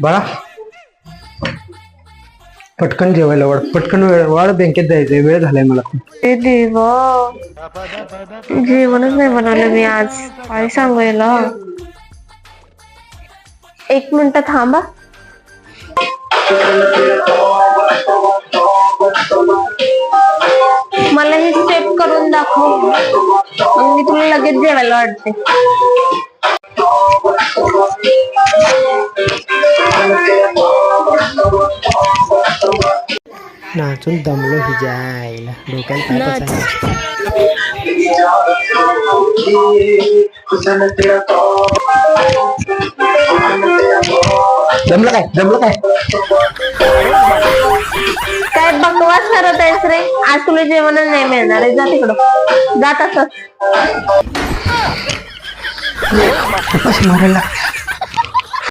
बाळा पटकन जेवायला वाढ, पटकन वाढ, बँकेत जायचंय, वेळ झालाय मला. ते देवा, जेवणच नाही बनवलं मी आज. काय सांगायला. 1 मिनिट थांबा. मला हे स्टेप करून दाखव, मग मी तुला लगेच जेवायला वाटते. नाचून दमलो ही जायला, डोक्याला जमलं काय, जमलं काय. काय बकवास करत आहेस रे. आज तुला जेवणच नाही मिळणार आहे. जा तिकडं, जात असत मारायला